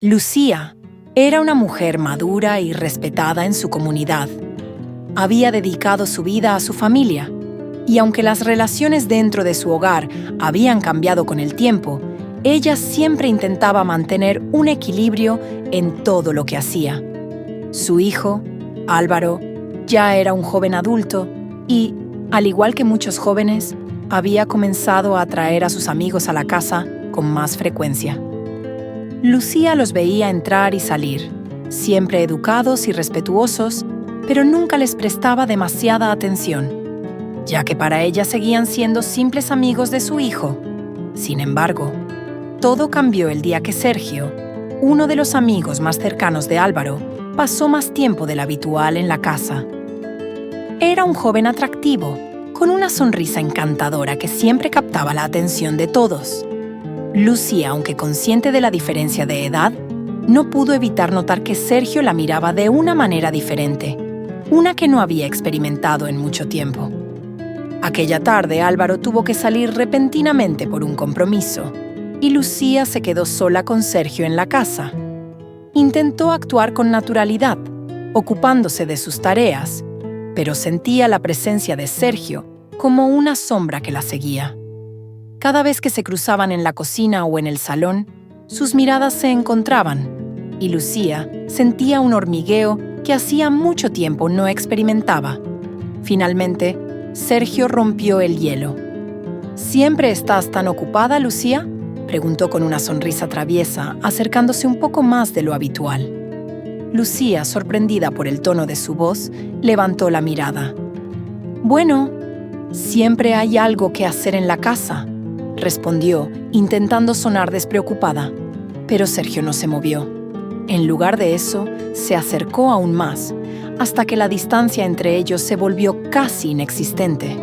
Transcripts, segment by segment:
Lucía era una mujer madura y respetada en su comunidad. Había dedicado su vida a su familia, y aunque las relaciones dentro de su hogar habían cambiado con el tiempo, ella siempre intentaba mantener un equilibrio en todo lo que hacía. Su hijo, Álvaro, ya era un joven adulto y, al igual que muchos jóvenes, había comenzado a atraer a sus amigos a la casa con más frecuencia. Lucía los veía entrar y salir, siempre educados y respetuosos, pero nunca les prestaba demasiada atención, ya que para ella seguían siendo simples amigos de su hijo. Sin embargo, todo cambió el día que Sergio, uno de los amigos más cercanos de Álvaro, pasó más tiempo del habitual en la casa. Era un joven atractivo, con una sonrisa encantadora que siempre captaba la atención de todos. Lucía, aunque consciente de la diferencia de edad, no pudo evitar notar que Sergio la miraba de una manera diferente, una que no había experimentado en mucho tiempo. Aquella tarde Álvaro tuvo que salir repentinamente por un compromiso, y Lucía se quedó sola con Sergio en la casa. Intentó actuar con naturalidad, ocupándose de sus tareas, pero sentía la presencia de Sergio como una sombra que la seguía. Cada vez que se cruzaban en la cocina o en el salón, sus miradas se encontraban, y Lucía sentía un hormigueo que hacía mucho tiempo no experimentaba. Finalmente, Sergio rompió el hielo. ¿Siempre estás tan ocupada, Lucía?, preguntó con una sonrisa traviesa, acercándose un poco más de lo habitual. Lucía, sorprendida por el tono de su voz, levantó la mirada. «Bueno, siempre hay algo que hacer en la casa», respondió, intentando sonar despreocupada. Pero Sergio no se movió. En lugar de eso, se acercó aún más, hasta que la distancia entre ellos se volvió casi inexistente.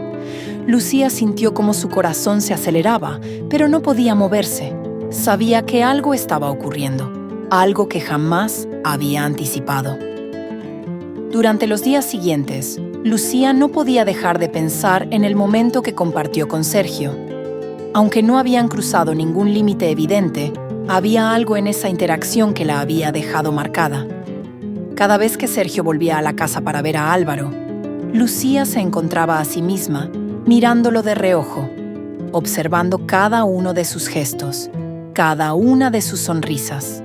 Lucía sintió como su corazón se aceleraba, pero no podía moverse. Sabía que algo estaba ocurriendo, algo que jamás había anticipado. Durante los días siguientes, Lucía no podía dejar de pensar en el momento que compartió con Sergio. Aunque no habían cruzado ningún límite evidente, había algo en esa interacción que la había dejado marcada. Cada vez que Sergio volvía a la casa para ver a Álvaro, Lucía se encontraba a sí misma, mirándolo de reojo, observando cada uno de sus gestos, cada una de sus sonrisas.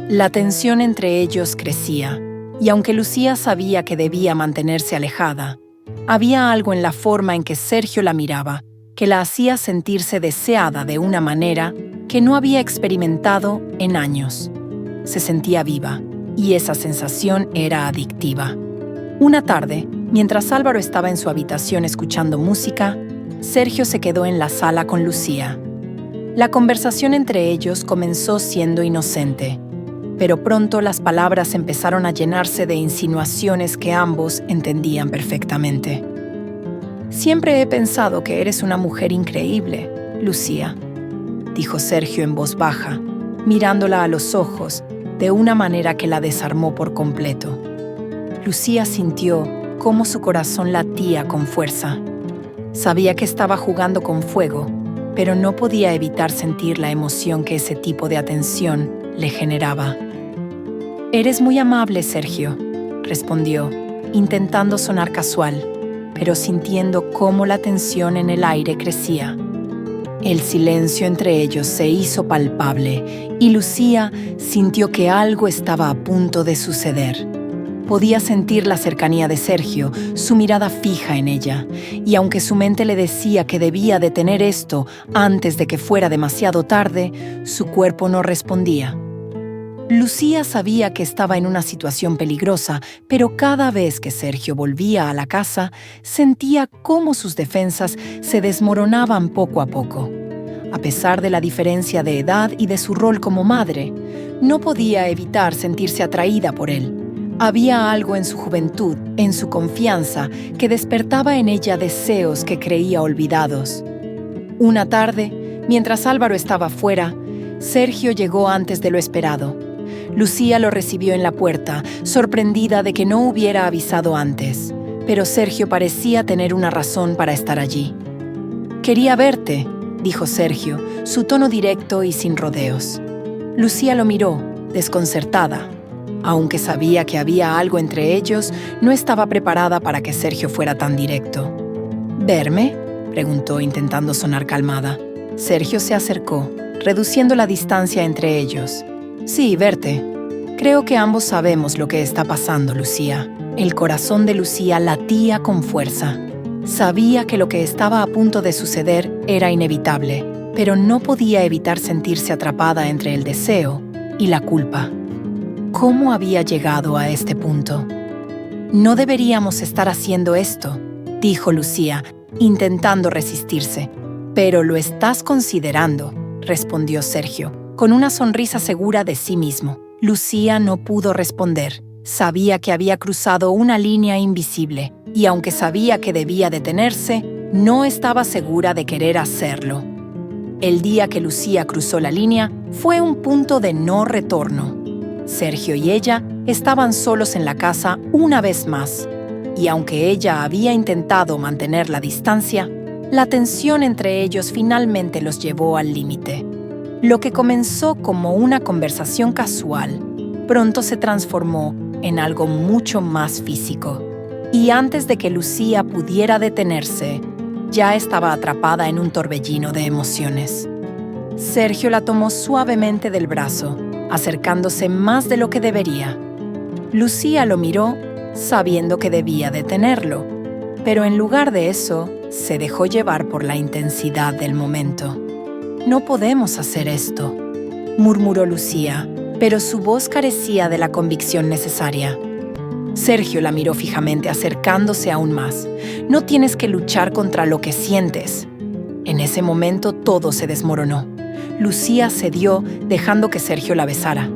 La tensión entre ellos crecía, y aunque Lucía sabía que debía mantenerse alejada, había algo en la forma en que Sergio la miraba que la hacía sentirse deseada de una manera que no había experimentado en años. Se sentía viva, y esa sensación era adictiva. Una tarde, mientras Álvaro estaba en su habitación escuchando música, Sergio se quedó en la sala con Lucía. La conversación entre ellos comenzó siendo inocente, pero pronto las palabras empezaron a llenarse de insinuaciones que ambos entendían perfectamente. «Siempre he pensado que eres una mujer increíble, Lucía», dijo Sergio en voz baja, mirándola a los ojos de una manera que la desarmó por completo. Lucía sintió cómo su corazón latía con fuerza. Sabía que estaba jugando con fuego, pero no podía evitar sentir la emoción que ese tipo de atención le generaba. «Eres muy amable, Sergio», respondió, intentando sonar casual, pero sintiendo cómo la tensión en el aire crecía. El silencio entre ellos se hizo palpable y Lucía sintió que algo estaba a punto de suceder. Podía sentir la cercanía de Sergio, su mirada fija en ella, y aunque su mente le decía que debía detener esto antes de que fuera demasiado tarde, su cuerpo no respondía. Lucía sabía que estaba en una situación peligrosa, pero cada vez que Sergio volvía a la casa, sentía cómo sus defensas se desmoronaban poco a poco. A pesar de la diferencia de edad y de su rol como madre, no podía evitar sentirse atraída por él. Había algo en su juventud, en su confianza, que despertaba en ella deseos que creía olvidados. Una tarde, mientras Álvaro estaba fuera, Sergio llegó antes de lo esperado. Lucía lo recibió en la puerta, sorprendida de que no hubiera avisado antes, pero Sergio parecía tener una razón para estar allí. «Quería verte», dijo Sergio, su tono directo y sin rodeos. Lucía lo miró, desconcertada. Aunque sabía que había algo entre ellos, no estaba preparada para que Sergio fuera tan directo. ¿Verme?, preguntó intentando sonar calmada. Sergio se acercó, reduciendo la distancia entre ellos. Sí, verte. Creo que ambos sabemos lo que está pasando, Lucía. El corazón de Lucía latía con fuerza. Sabía que lo que estaba a punto de suceder era inevitable, pero no podía evitar sentirse atrapada entre el deseo y la culpa. ¿Cómo había llegado a este punto? No deberíamos estar haciendo esto, dijo Lucía, intentando resistirse. Pero lo estás considerando, respondió Sergio, con una sonrisa segura de sí mismo. Lucía no pudo responder. Sabía que había cruzado una línea invisible, y aunque sabía que debía detenerse, no estaba segura de querer hacerlo. El día que Lucía cruzó la línea fue un punto de no retorno. Sergio y ella estaban solos en la casa una vez más, y aunque ella había intentado mantener la distancia, la tensión entre ellos finalmente los llevó al límite. Lo que comenzó como una conversación casual, pronto se transformó en algo mucho más físico. Y antes de que Lucía pudiera detenerse, ya estaba atrapada en un torbellino de emociones. Sergio la tomó suavemente del brazo, acercándose más de lo que debería. Lucía lo miró, sabiendo que debía detenerlo, pero en lugar de eso, se dejó llevar por la intensidad del momento. «No podemos hacer esto», murmuró Lucía, pero su voz carecía de la convicción necesaria. Sergio la miró fijamente, acercándose aún más. «No tienes que luchar contra lo que sientes». En ese momento todo se desmoronó. Lucía cedió, dejando que Sergio la besara.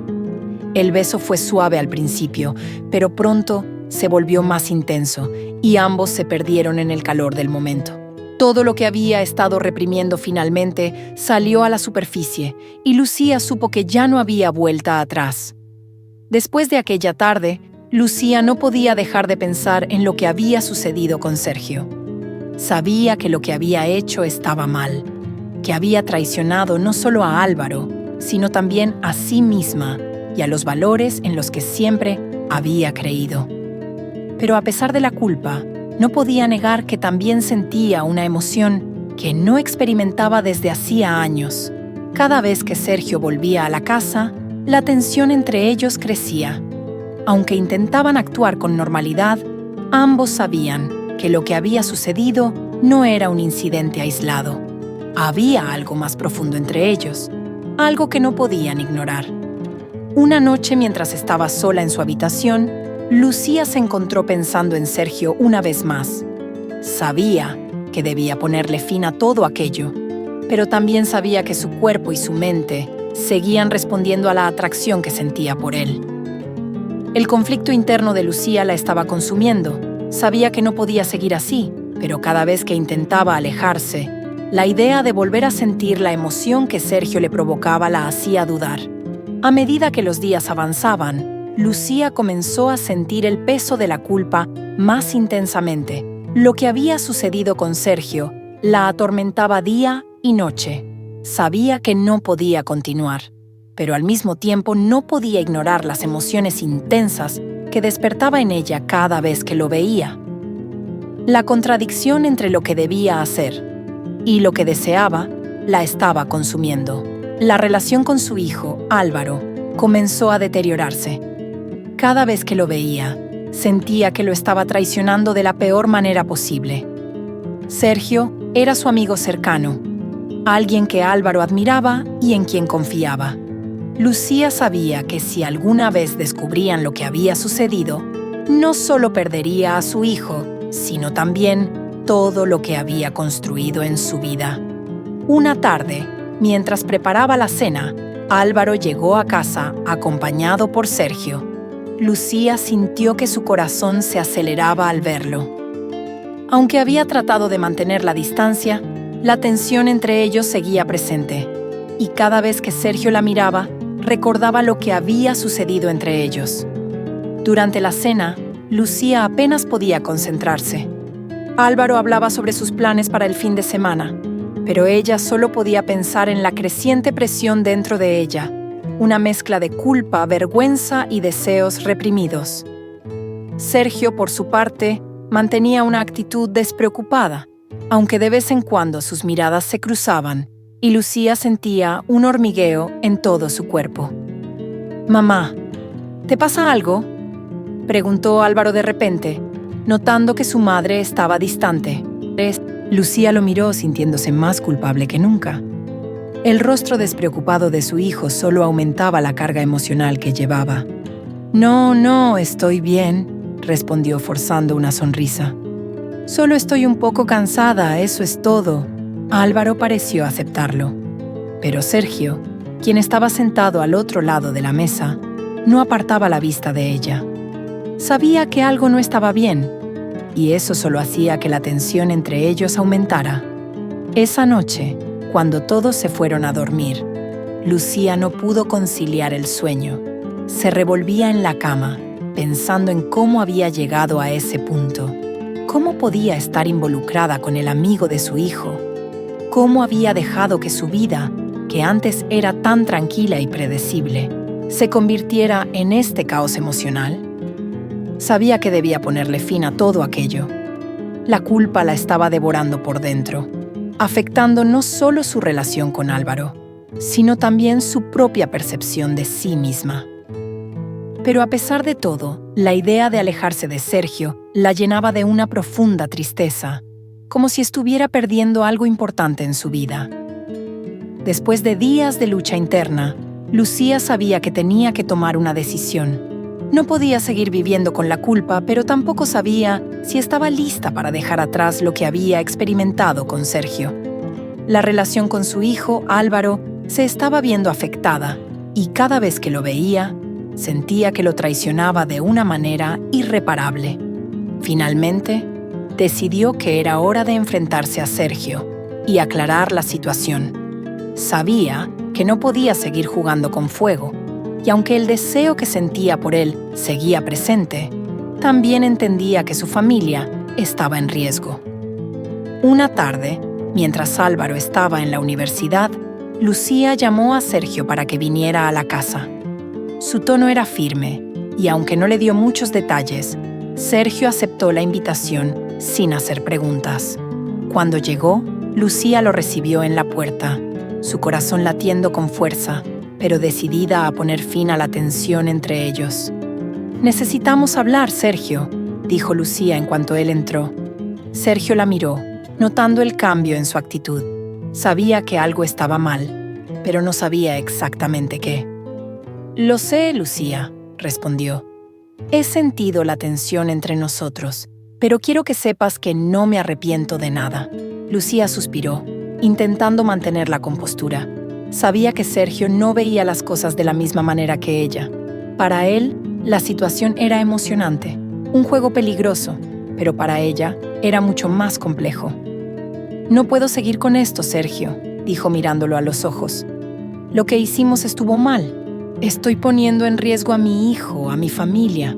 El beso fue suave al principio, pero pronto se volvió más intenso y ambos se perdieron en el calor del momento. Todo lo que había estado reprimiendo finalmente salió a la superficie y Lucía supo que ya no había vuelta atrás. Después de aquella tarde, Lucía no podía dejar de pensar en lo que había sucedido con Sergio. Sabía que lo que había hecho estaba mal, que había traicionado no solo a Álvaro, sino también a sí misma y a los valores en los que siempre había creído. Pero a pesar de la culpa, no podía negar que también sentía una emoción que no experimentaba desde hacía años. Cada vez que Sergio volvía a la casa, la tensión entre ellos crecía. Aunque intentaban actuar con normalidad, ambos sabían que lo que había sucedido no era un incidente aislado. Había algo más profundo entre ellos, algo que no podían ignorar. Una noche, mientras estaba sola en su habitación, Lucía se encontró pensando en Sergio una vez más. Sabía que debía ponerle fin a todo aquello, pero también sabía que su cuerpo y su mente seguían respondiendo a la atracción que sentía por él. El conflicto interno de Lucía la estaba consumiendo. Sabía que no podía seguir así, pero cada vez que intentaba alejarse, la idea de volver a sentir la emoción que Sergio le provocaba la hacía dudar. A medida que los días avanzaban, Lucía comenzó a sentir el peso de la culpa más intensamente. Lo que había sucedido con Sergio la atormentaba día y noche. Sabía que no podía continuar, pero al mismo tiempo no podía ignorar las emociones intensas que despertaba en ella cada vez que lo veía. La contradicción entre lo que debía hacer y lo que deseaba la estaba consumiendo. La relación con su hijo, Álvaro, comenzó a deteriorarse. Cada vez que lo veía, sentía que lo estaba traicionando de la peor manera posible. Sergio era su amigo cercano, alguien que Álvaro admiraba y en quien confiaba. Lucía sabía que si alguna vez descubrían lo que había sucedido, no solo perdería a su hijo, sino también todo lo que había construido en su vida. Una tarde, mientras preparaba la cena, Álvaro llegó a casa acompañado por Sergio. Lucía sintió que su corazón se aceleraba al verlo. Aunque había tratado de mantener la distancia, la tensión entre ellos seguía presente, y cada vez que Sergio la miraba, recordaba lo que había sucedido entre ellos. Durante la cena, Lucía apenas podía concentrarse. Álvaro hablaba sobre sus planes para el fin de semana, pero ella solo podía pensar en la creciente presión dentro de ella. una mezcla de culpa, vergüenza y deseos reprimidos. Sergio, por su parte, mantenía una actitud despreocupada, aunque de vez en cuando sus miradas se cruzaban y Lucía sentía un hormigueo en todo su cuerpo. «Mamá, ¿te pasa algo?», preguntó Álvaro de repente, notando que su madre estaba distante. Lucía lo miró sintiéndose más culpable que nunca. El rostro despreocupado de su hijo solo aumentaba la carga emocional que llevaba. No, estoy bien», respondió forzando una sonrisa. «Solo estoy un poco cansada, eso es todo». Álvaro pareció aceptarlo. Pero Sergio, quien estaba sentado al otro lado de la mesa, no apartaba la vista de ella. Sabía que algo no estaba bien, y eso solo hacía que la tensión entre ellos aumentara. Esa noche, cuando todos se fueron a dormir, Lucía no pudo conciliar el sueño. Se revolvía en la cama, pensando en cómo había llegado a ese punto. ¿Cómo podía estar involucrada con el amigo de su hijo? ¿Cómo había dejado que su vida, que antes era tan tranquila y predecible, se convirtiera en este caos emocional? Sabía que debía ponerle fin a todo aquello. La culpa la estaba devorando por dentro, afectando no solo su relación con Álvaro, sino también su propia percepción de sí misma. Pero a pesar de todo, la idea de alejarse de Sergio la llenaba de una profunda tristeza, como si estuviera perdiendo algo importante en su vida. Después de días de lucha interna, Lucía sabía que tenía que tomar una decisión. No podía seguir viviendo con la culpa, pero tampoco sabía si estaba lista para dejar atrás lo que había experimentado con Sergio. La relación con su hijo, Álvaro, se estaba viendo afectada, y cada vez que lo veía, sentía que lo traicionaba de una manera irreparable. Finalmente, decidió que era hora de enfrentarse a Sergio y aclarar la situación. Sabía que no podía seguir jugando con fuego, y aunque el deseo que sentía por él seguía presente, también entendía que su familia estaba en riesgo. Una tarde, mientras Álvaro estaba en la universidad, Lucía llamó a Sergio para que viniera a la casa. Su tono era firme, y aunque no le dio muchos detalles, Sergio aceptó la invitación sin hacer preguntas. Cuando llegó, Lucía lo recibió en la puerta, su corazón latiendo con fuerza, pero decidida a poner fin a la tensión entre ellos. «Necesitamos hablar, Sergio», dijo Lucía en cuanto él entró. Sergio la miró, notando el cambio en su actitud. Sabía que algo estaba mal, pero no sabía exactamente qué. «Lo sé, Lucía», respondió. «He sentido la tensión entre nosotros, pero quiero que sepas que no me arrepiento de nada». Lucía suspiró, intentando mantener la compostura. Sabía que Sergio no veía las cosas de la misma manera que ella. Para él, la situación era emocionante, un juego peligroso, pero para ella era mucho más complejo. «No puedo seguir con esto, Sergio», dijo mirándolo a los ojos. «Lo que hicimos estuvo mal. Estoy poniendo en riesgo a mi hijo, a mi familia.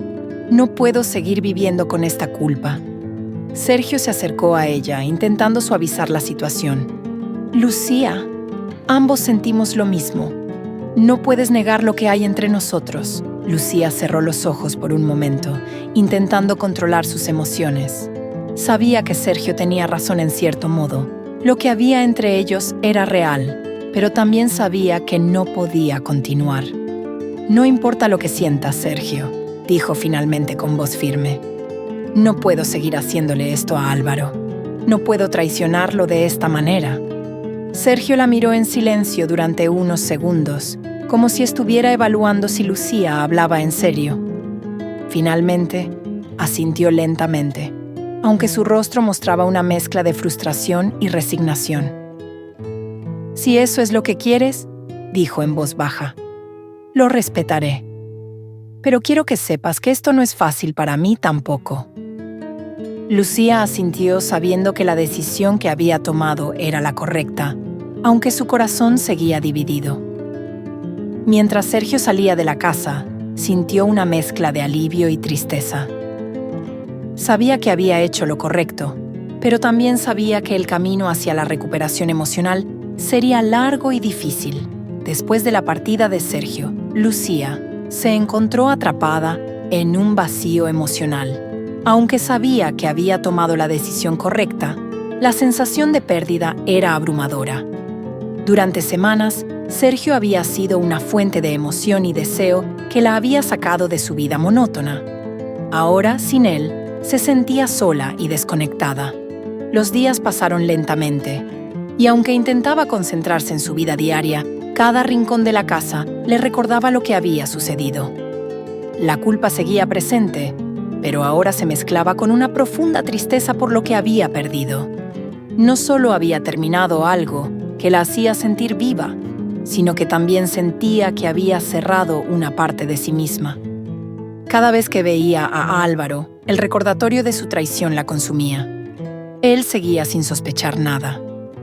No puedo seguir viviendo con esta culpa». Sergio se acercó a ella, intentando suavizar la situación. «Lucía, ambos sentimos lo mismo. No puedes negar lo que hay entre nosotros». Lucía cerró los ojos por un momento, intentando controlar sus emociones. Sabía que Sergio tenía razón en cierto modo. Lo que había entre ellos era real, pero también sabía que no podía continuar. «No importa lo que sientas, Sergio», dijo finalmente con voz firme. «No puedo seguir haciéndole esto a Álvaro. No puedo traicionarlo de esta manera». Sergio la miró en silencio durante unos segundos, como si estuviera evaluando si Lucía hablaba en serio. Finalmente, asintió lentamente, aunque su rostro mostraba una mezcla de frustración y resignación. «Si eso es lo que quieres», dijo en voz baja, «lo respetaré. Pero quiero que sepas que esto no es fácil para mí tampoco». Lucía asintió sabiendo que la decisión que había tomado era la correcta, aunque su corazón seguía dividido. Mientras Sergio salía de la casa, sintió una mezcla de alivio y tristeza. Sabía que había hecho lo correcto, pero también sabía que el camino hacia la recuperación emocional sería largo y difícil. después de la partida de Sergio, Lucía se encontró atrapada en un vacío emocional. Aunque sabía que había tomado la decisión correcta, la sensación de pérdida era abrumadora. Durante semanas, Sergio había sido una fuente de emoción y deseo que la había sacado de su vida monótona. Ahora, sin él, se sentía sola y desconectada. Los días pasaron lentamente, y aunque intentaba concentrarse en su vida diaria, cada rincón de la casa le recordaba lo que había sucedido. La culpa seguía presente, pero ahora se mezclaba con una profunda tristeza por lo que había perdido. No solo había terminado algo que la hacía sentir viva, sino que también sentía que había cerrado una parte de sí misma. Cada vez que veía a Álvaro, el recordatorio de su traición la consumía. Él seguía sin sospechar nada,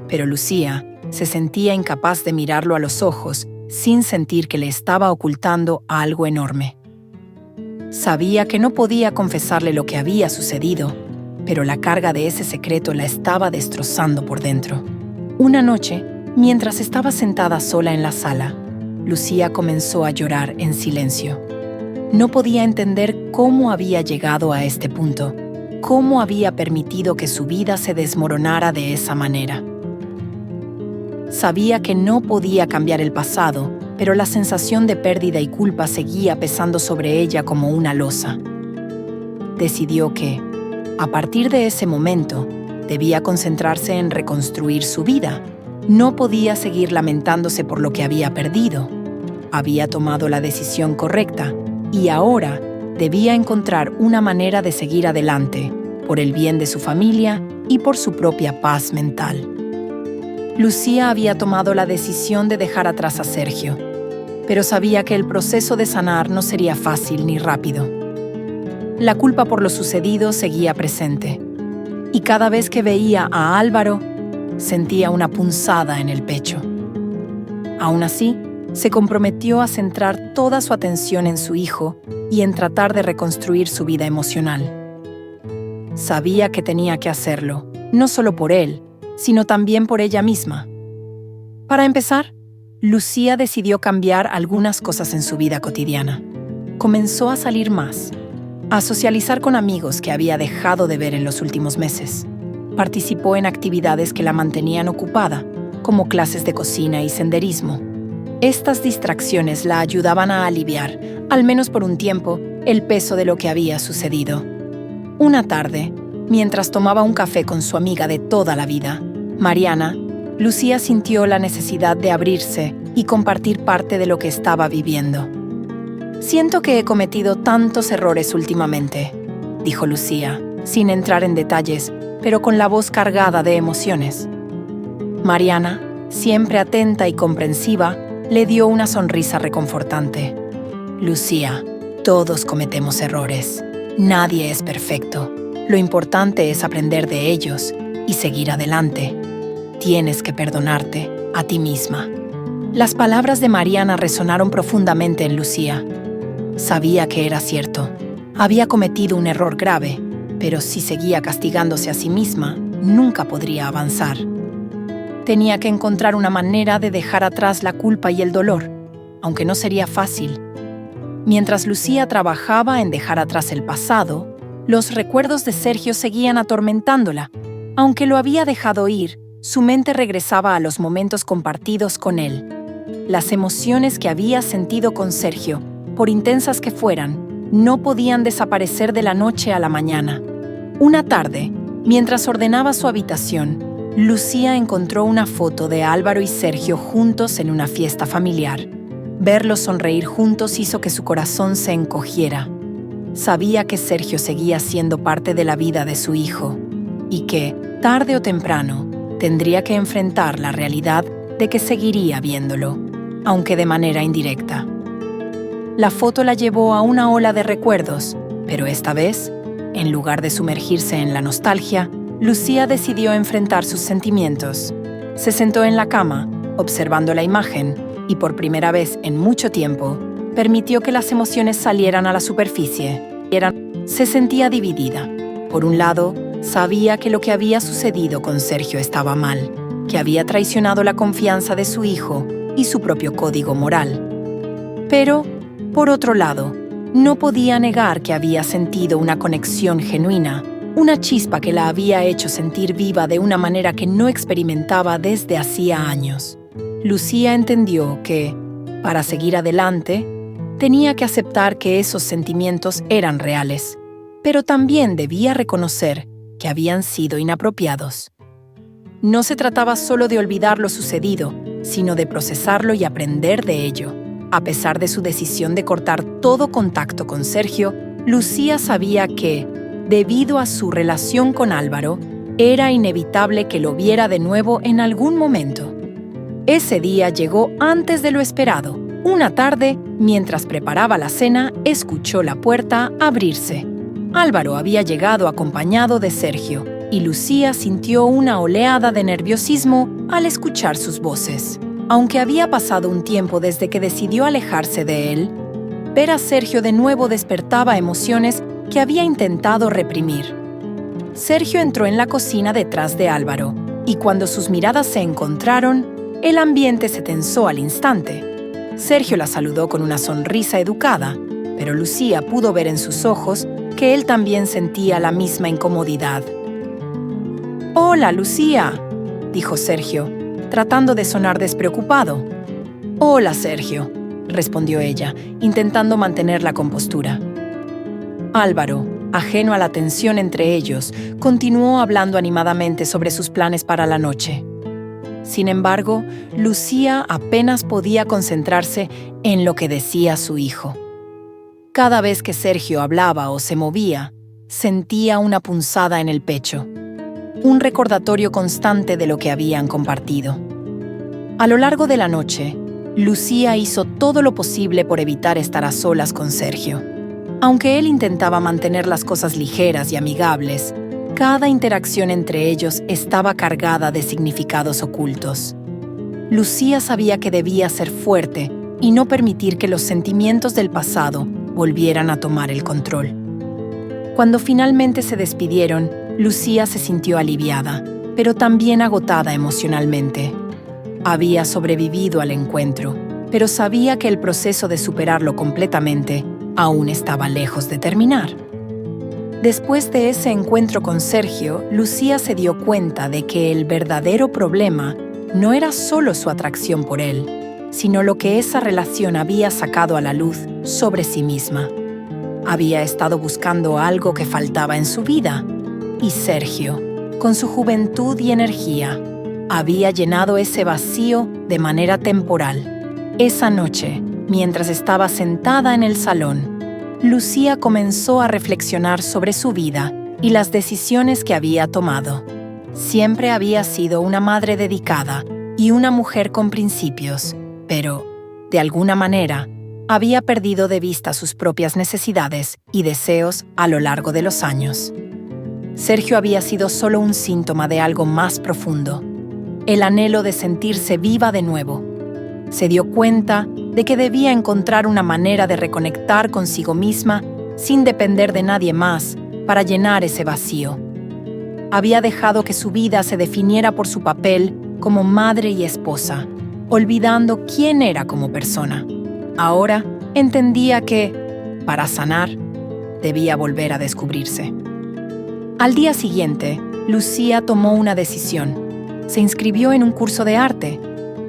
pero Lucía se sentía incapaz de mirarlo a los ojos sin sentir que le estaba ocultando algo enorme. Sabía que no podía confesarle lo que había sucedido, pero la carga de ese secreto la estaba destrozando por dentro. Una noche, mientras estaba sentada sola en la sala, Lucía comenzó a llorar en silencio. No podía entender cómo había llegado a este punto, cómo había permitido que su vida se desmoronara de esa manera. Sabía que no podía cambiar el pasado, pero la sensación de pérdida y culpa seguía pesando sobre ella como una losa. Decidió que, a partir de ese momento, debía concentrarse en reconstruir su vida. No podía seguir lamentándose por lo que había perdido. Había tomado la decisión correcta y ahora debía encontrar una manera de seguir adelante, por el bien de su familia y por su propia paz mental. Lucía había tomado la decisión de dejar atrás a Sergio, pero sabía que el proceso de sanar no sería fácil ni rápido. La culpa por lo sucedido seguía presente, y cada vez que veía a Álvaro, sentía una punzada en el pecho. Aún así, se comprometió a centrar toda su atención en su hijo y en tratar de reconstruir su vida emocional. Sabía que tenía que hacerlo, no solo por él, sino también por ella misma. Para empezar, Lucía decidió cambiar algunas cosas en su vida cotidiana. Comenzó a salir más, a socializar con amigos que había dejado de ver en los últimos meses. Participó en actividades que la mantenían ocupada, como clases de cocina y senderismo. Estas distracciones la ayudaban a aliviar, al menos por un tiempo, el peso de lo que había sucedido. Una tarde, mientras tomaba un café con su amiga de toda la vida, Mariana, Lucía sintió la necesidad de abrirse y compartir parte de lo que estaba viviendo. «Siento que he cometido tantos errores últimamente», dijo Lucía, sin entrar en detalles, pero con la voz cargada de emociones. Mariana, siempre atenta y comprensiva, le dio una sonrisa reconfortante. «Lucía, todos cometemos errores. Nadie es perfecto. Lo importante es aprender de ellos y seguir adelante. Tienes que perdonarte a ti misma». Las palabras de Mariana resonaron profundamente en Lucía. Sabía que era cierto. Había cometido un error grave, pero si seguía castigándose a sí misma, nunca podría avanzar. Tenía que encontrar una manera de dejar atrás la culpa y el dolor, aunque no sería fácil. Mientras Lucía trabajaba en dejar atrás el pasado, los recuerdos de Sergio seguían atormentándola. Aunque lo había dejado ir, su mente regresaba a los momentos compartidos con él. Las emociones que había sentido con Sergio, por intensas que fueran, no podían desaparecer de la noche a la mañana. Una tarde, mientras ordenaba su habitación, Lucía encontró una foto de Álvaro y Sergio juntos en una fiesta familiar. Verlos sonreír juntos hizo que su corazón se encogiera. Sabía que Sergio seguía siendo parte de la vida de su hijo y que, tarde o temprano, tendría que enfrentar la realidad de que seguiría viéndolo, aunque de manera indirecta. La foto la llevó a una ola de recuerdos, pero esta vez, en lugar de sumergirse en la nostalgia, Lucía decidió enfrentar sus sentimientos. Se sentó en la cama, observando la imagen, y por primera vez en mucho tiempo, permitió que las emociones salieran a la superficie. Se sentía dividida. Por un lado, sabía que lo que había sucedido con Sergio estaba mal, que había traicionado la confianza de su hijo y su propio código moral. Pero, por otro lado, no podía negar que había sentido una conexión genuina, una chispa que la había hecho sentir viva de una manera que no experimentaba desde hacía años. Lucía entendió que, para seguir adelante, tenía que aceptar que esos sentimientos eran reales, pero también debía reconocer que habían sido inapropiados. No se trataba solo de olvidar lo sucedido, sino de procesarlo y aprender de ello. A pesar de su decisión de cortar todo contacto con Sergio, Lucía sabía que, debido a su relación con Álvaro, era inevitable que lo viera de nuevo en algún momento. Ese día llegó antes de lo esperado. Una tarde, mientras preparaba la cena, escuchó la puerta abrirse. Álvaro había llegado acompañado de Sergio, y Lucía sintió una oleada de nerviosismo al escuchar sus voces. Aunque había pasado un tiempo desde que decidió alejarse de él, ver a Sergio de nuevo despertaba emociones que había intentado reprimir. Sergio entró en la cocina detrás de Álvaro, y cuando sus miradas se encontraron, el ambiente se tensó al instante. Sergio la saludó con una sonrisa educada, pero Lucía pudo ver en sus ojos que él también sentía la misma incomodidad. «Hola, Lucía», dijo Sergio, tratando de sonar despreocupado. «Hola, Sergio», respondió ella, intentando mantener la compostura. Álvaro, ajeno a la tensión entre ellos, continuó hablando animadamente sobre sus planes para la noche. Sin embargo, Lucía apenas podía concentrarse en lo que decía su hijo. Cada vez que Sergio hablaba o se movía, sentía una punzada en el pecho, un recordatorio constante de lo que habían compartido. A lo largo de la noche, Lucía hizo todo lo posible por evitar estar a solas con Sergio. Aunque él intentaba mantener las cosas ligeras y amigables, cada interacción entre ellos estaba cargada de significados ocultos. Lucía sabía que debía ser fuerte y no permitir que los sentimientos del pasado volvieran a tomar el control. Cuando finalmente se despidieron, Lucía se sintió aliviada, pero también agotada emocionalmente. Había sobrevivido al encuentro, pero sabía que el proceso de superarlo completamente aún estaba lejos de terminar. Después de ese encuentro con Sergio, Lucía se dio cuenta de que el verdadero problema no era solo su atracción por él, sino lo que esa relación había sacado a la luz sobre sí misma. Había estado buscando algo que faltaba en su vida, y Sergio, con su juventud y energía, había llenado ese vacío de manera temporal. Esa noche, mientras estaba sentada en el salón, Lucía comenzó a reflexionar sobre su vida y las decisiones que había tomado. Siempre había sido una madre dedicada y una mujer con principios, pero, de alguna manera, había perdido de vista sus propias necesidades y deseos a lo largo de los años. Sergio había sido solo un síntoma de algo más profundo, el anhelo de sentirse viva de nuevo. Se dio cuenta de que debía encontrar una manera de reconectar consigo misma sin depender de nadie más para llenar ese vacío. Había dejado que su vida se definiera por su papel como madre y esposa, olvidando quién era como persona. Ahora entendía que, para sanar, debía volver a descubrirse. Al día siguiente, Lucía tomó una decisión. Se inscribió en un curso de arte,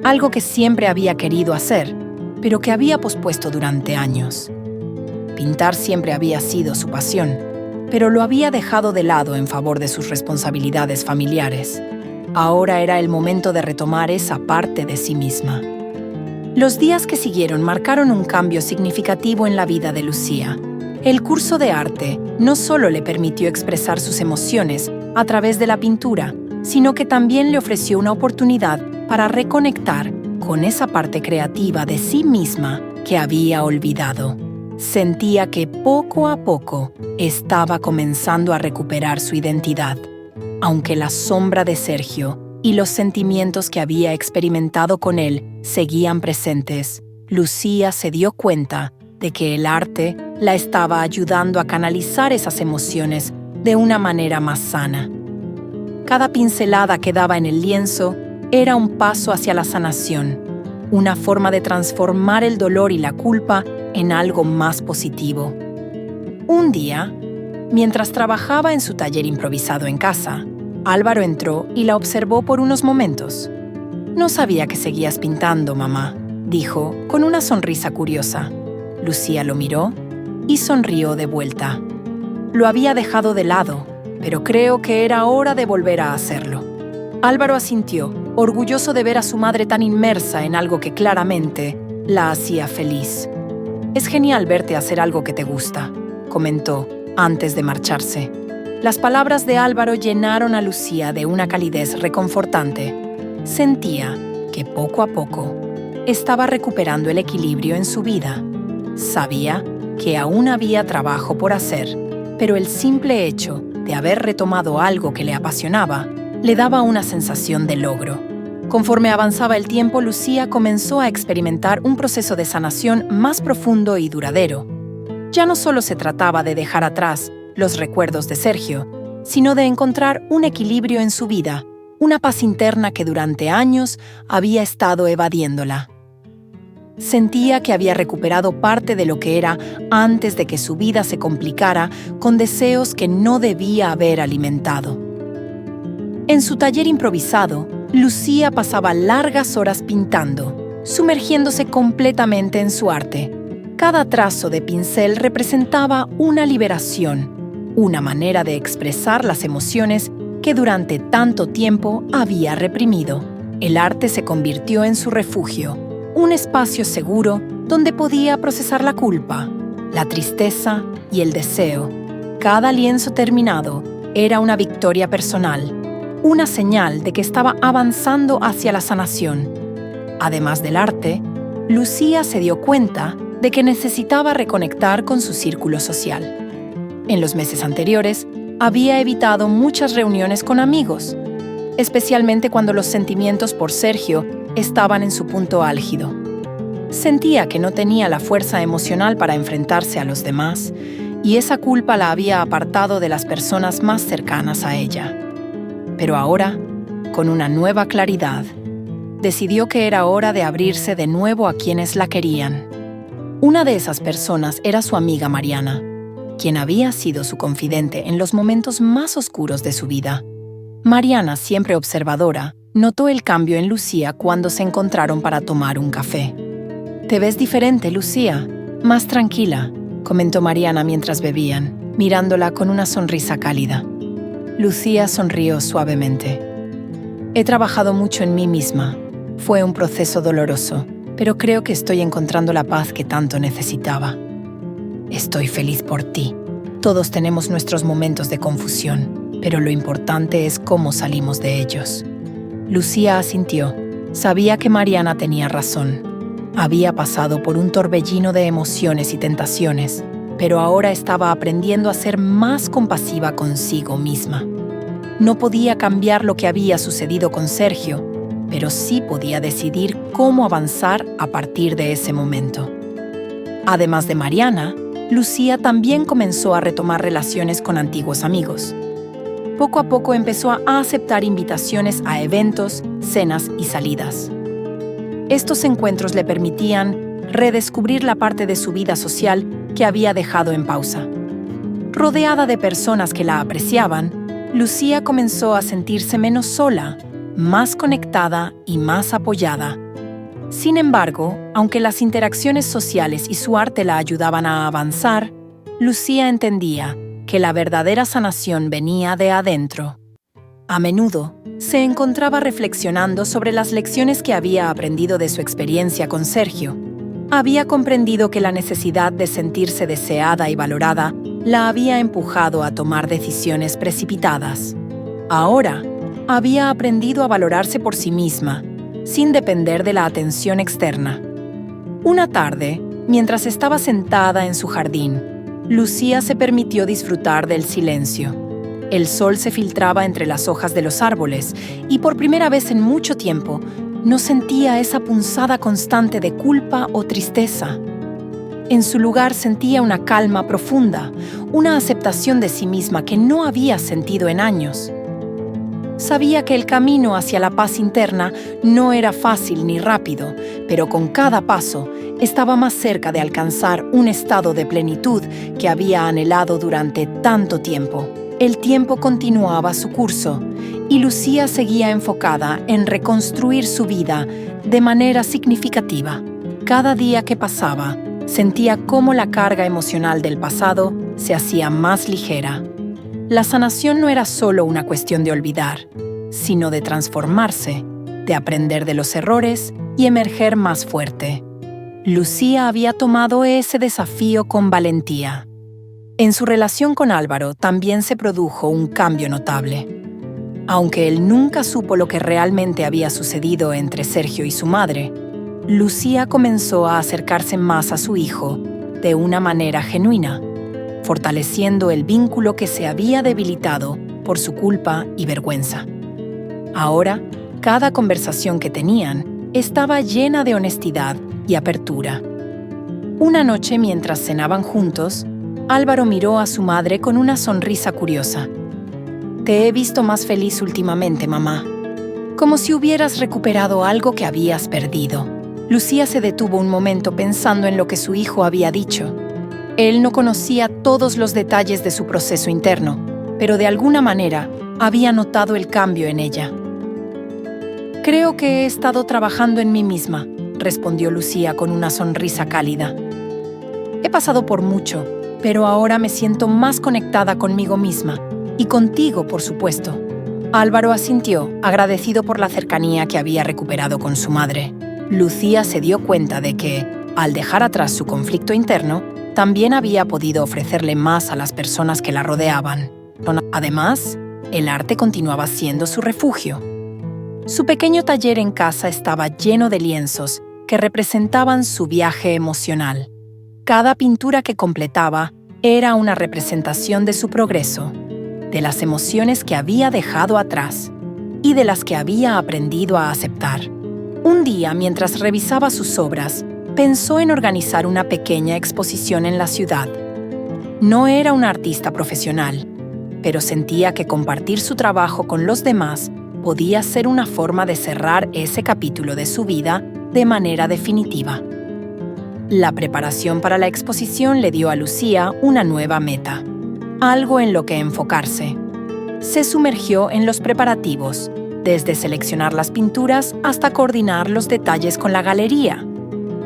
algo que siempre había querido hacer, pero que había pospuesto durante años. Pintar siempre había sido su pasión, pero lo había dejado de lado en favor de sus responsabilidades familiares. Ahora era el momento de retomar esa parte de sí misma. Los días que siguieron marcaron un cambio significativo en la vida de Lucía. El curso de arte no solo le permitió expresar sus emociones a través de la pintura, sino que también le ofreció una oportunidad para reconectar con esa parte creativa de sí misma que había olvidado. Sentía que poco a poco estaba comenzando a recuperar su identidad. Aunque la sombra de Sergio y los sentimientos que había experimentado con él seguían presentes, Lucía se dio cuenta de que el arte la estaba ayudando a canalizar esas emociones de una manera más sana. Cada pincelada que daba en el lienzo era un paso hacia la sanación, una forma de transformar el dolor y la culpa en algo más positivo. Un día, mientras trabajaba en su taller improvisado en casa, Álvaro entró y la observó por unos momentos. «No sabía que seguías pintando, mamá», dijo, con una sonrisa curiosa. Lucía lo miró y sonrió de vuelta. Lo había dejado de lado, pero creo que era hora de volver a hacerlo. Álvaro asintió, orgulloso de ver a su madre tan inmersa en algo que claramente la hacía feliz. «Es genial verte hacer algo que te gusta», comentó, antes de marcharse. Las palabras de Álvaro llenaron a Lucía de una calidez reconfortante. Sentía que poco a poco estaba recuperando el equilibrio en su vida. Sabía que aún había trabajo por hacer, pero el simple hecho de haber retomado algo que le apasionaba le daba una sensación de logro. Conforme avanzaba el tiempo, Lucía comenzó a experimentar un proceso de sanación más profundo y duradero. Ya no solo se trataba de dejar atrás los recuerdos de Sergio, sino de encontrar un equilibrio en su vida, una paz interna que durante años había estado evadiéndola. Sentía que había recuperado parte de lo que era antes de que su vida se complicara con deseos que no debía haber alimentado. En su taller improvisado, Lucía pasaba largas horas pintando, sumergiéndose completamente en su arte. Cada trazo de pincel representaba una liberación, una manera de expresar las emociones que durante tanto tiempo había reprimido. El arte se convirtió en su refugio, un espacio seguro donde podía procesar la culpa, la tristeza y el deseo. Cada lienzo terminado era una victoria personal, una señal de que estaba avanzando hacia la sanación. Además del arte, Lucía se dio cuenta de que necesitaba reconectar con su círculo social. En los meses anteriores, había evitado muchas reuniones con amigos, especialmente cuando los sentimientos por Sergio estaban en su punto álgido. Sentía que no tenía la fuerza emocional para enfrentarse a los demás, y esa culpa la había apartado de las personas más cercanas a ella. Pero ahora, con una nueva claridad, decidió que era hora de abrirse de nuevo a quienes la querían. Una de esas personas era su amiga Mariana, quien había sido su confidente en los momentos más oscuros de su vida. Mariana, siempre observadora, notó el cambio en Lucía cuando se encontraron para tomar un café. «Te ves diferente, Lucía, más tranquila», comentó Mariana mientras bebían, mirándola con una sonrisa cálida. Lucía sonrió suavemente. «He trabajado mucho en mí misma. Fue un proceso doloroso, pero creo que estoy encontrando la paz que tanto necesitaba». «Estoy feliz por ti. Todos tenemos nuestros momentos de confusión, pero lo importante es cómo salimos de ellos». Lucía asintió. Sabía que Mariana tenía razón. Había pasado por un torbellino de emociones y tentaciones, pero ahora estaba aprendiendo a ser más compasiva consigo misma. No podía cambiar lo que había sucedido con Sergio, pero sí podía decidir cómo avanzar a partir de ese momento. Además de Mariana, Lucía también comenzó a retomar relaciones con antiguos amigos. Poco a poco empezó a aceptar invitaciones a eventos, cenas y salidas. Estos encuentros le permitían redescubrir la parte de su vida social que había dejado en pausa. Rodeada de personas que la apreciaban, Lucía comenzó a sentirse menos sola, más conectada y más apoyada. Sin embargo, aunque las interacciones sociales y su arte la ayudaban a avanzar, Lucía entendía que la verdadera sanación venía de adentro. A menudo, se encontraba reflexionando sobre las lecciones que había aprendido de su experiencia con Sergio. Había comprendido que la necesidad de sentirse deseada y valorada la había empujado a tomar decisiones precipitadas. Ahora, había aprendido a valorarse por sí misma, sin depender de la atención externa. Una tarde, mientras estaba sentada en su jardín, Lucía se permitió disfrutar del silencio. El sol se filtraba entre las hojas de los árboles y por primera vez en mucho tiempo no sentía esa punzada constante de culpa o tristeza. En su lugar sentía una calma profunda, una aceptación de sí misma que no había sentido en años. Sabía que el camino hacia la paz interna no era fácil ni rápido, pero con cada paso estaba más cerca de alcanzar un estado de plenitud que había anhelado durante tanto tiempo. El tiempo continuaba su curso y Lucía seguía enfocada en reconstruir su vida de manera significativa. Cada día que pasaba, sentía cómo la carga emocional del pasado se hacía más ligera. La sanación no era solo una cuestión de olvidar, sino de transformarse, de aprender de los errores y emerger más fuerte. Lucía había tomado ese desafío con valentía. En su relación con Álvaro también se produjo un cambio notable. Aunque él nunca supo lo que realmente había sucedido entre Sergio y su madre, Lucía comenzó a acercarse más a su hijo de una manera genuina, fortaleciendo el vínculo que se había debilitado por su culpa y vergüenza. Ahora, cada conversación que tenían estaba llena de honestidad y apertura. Una noche, mientras cenaban juntos, Álvaro miró a su madre con una sonrisa curiosa. «Te he visto más feliz últimamente, mamá. Como si hubieras recuperado algo que habías perdido». Lucía se detuvo un momento pensando en lo que su hijo había dicho. Él no conocía todos los detalles de su proceso interno, pero de alguna manera había notado el cambio en ella. «Creo que he estado trabajando en mí misma», respondió Lucía con una sonrisa cálida. «He pasado por mucho, pero ahora me siento más conectada conmigo misma, y contigo, por supuesto». Álvaro asintió, agradecido por la cercanía que había recuperado con su madre. Lucía se dio cuenta de que, al dejar atrás su conflicto interno, también había podido ofrecerle más a las personas que la rodeaban. Además, el arte continuaba siendo su refugio. Su pequeño taller en casa estaba lleno de lienzos que representaban su viaje emocional. Cada pintura que completaba era una representación de su progreso, de las emociones que había dejado atrás y de las que había aprendido a aceptar. Un día, mientras revisaba sus obras, pensó en organizar una pequeña exposición en la ciudad. No era una artista profesional, pero sentía que compartir su trabajo con los demás podía ser una forma de cerrar ese capítulo de su vida de manera definitiva. La preparación para la exposición le dio a Lucía una nueva meta, algo en lo que enfocarse. Se sumergió en los preparativos, desde seleccionar las pinturas hasta coordinar los detalles con la galería.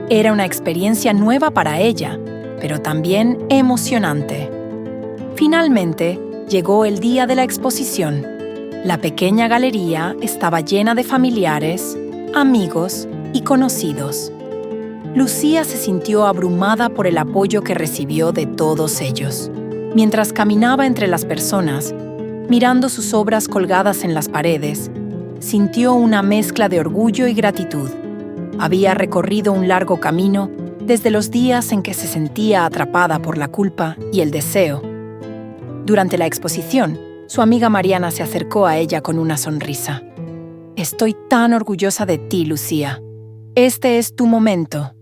Era una experiencia nueva para ella, pero también emocionante. Finalmente, llegó el día de la exposición. La pequeña galería estaba llena de familiares, amigos y conocidos. Lucía se sintió abrumada por el apoyo que recibió de todos ellos. Mientras caminaba entre las personas, mirando sus obras colgadas en las paredes, sintió una mezcla de orgullo y gratitud. Había recorrido un largo camino desde los días en que se sentía atrapada por la culpa y el deseo. Durante la exposición, su amiga Mariana se acercó a ella con una sonrisa. «Estoy tan orgullosa de ti, Lucía. Este es tu momento».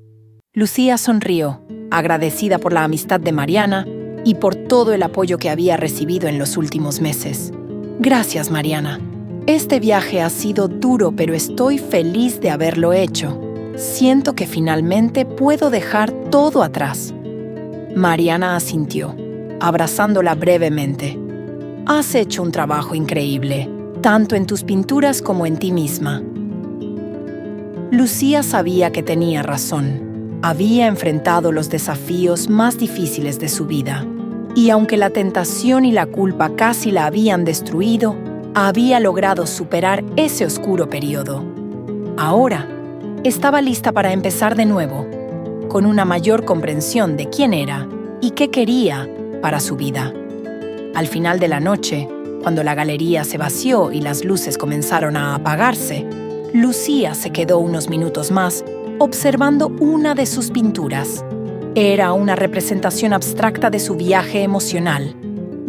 Lucía sonrió, agradecida por la amistad de Mariana y por todo el apoyo que había recibido en los últimos meses. «Gracias, Mariana. Este viaje ha sido duro, pero estoy feliz de haberlo hecho. Siento que finalmente puedo dejar todo atrás». Mariana asintió, abrazándola brevemente. «Has hecho un trabajo increíble, tanto en tus pinturas como en ti misma». Lucía sabía que tenía razón. Había enfrentado los desafíos más difíciles de su vida, y aunque la tentación y la culpa casi la habían destruido, había logrado superar ese oscuro periodo. Ahora, estaba lista para empezar de nuevo, con una mayor comprensión de quién era y qué quería para su vida. Al final de la noche, cuando la galería se vació y las luces comenzaron a apagarse, Lucía se quedó unos minutos más observando una de sus pinturas. Era una representación abstracta de su viaje emocional,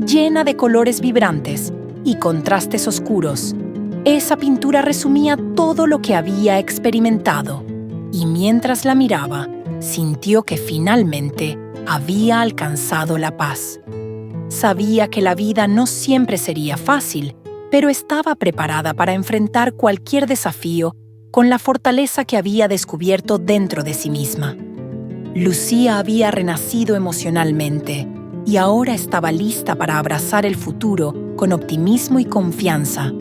llena de colores vibrantes y contrastes oscuros. Esa pintura resumía todo lo que había experimentado, y mientras la miraba, sintió que finalmente había alcanzado la paz. Sabía que la vida no siempre sería fácil, pero estaba preparada para enfrentar cualquier desafío con la fortaleza que había descubierto dentro de sí misma. Lucía había renacido emocionalmente y ahora estaba lista para abrazar el futuro con optimismo y confianza,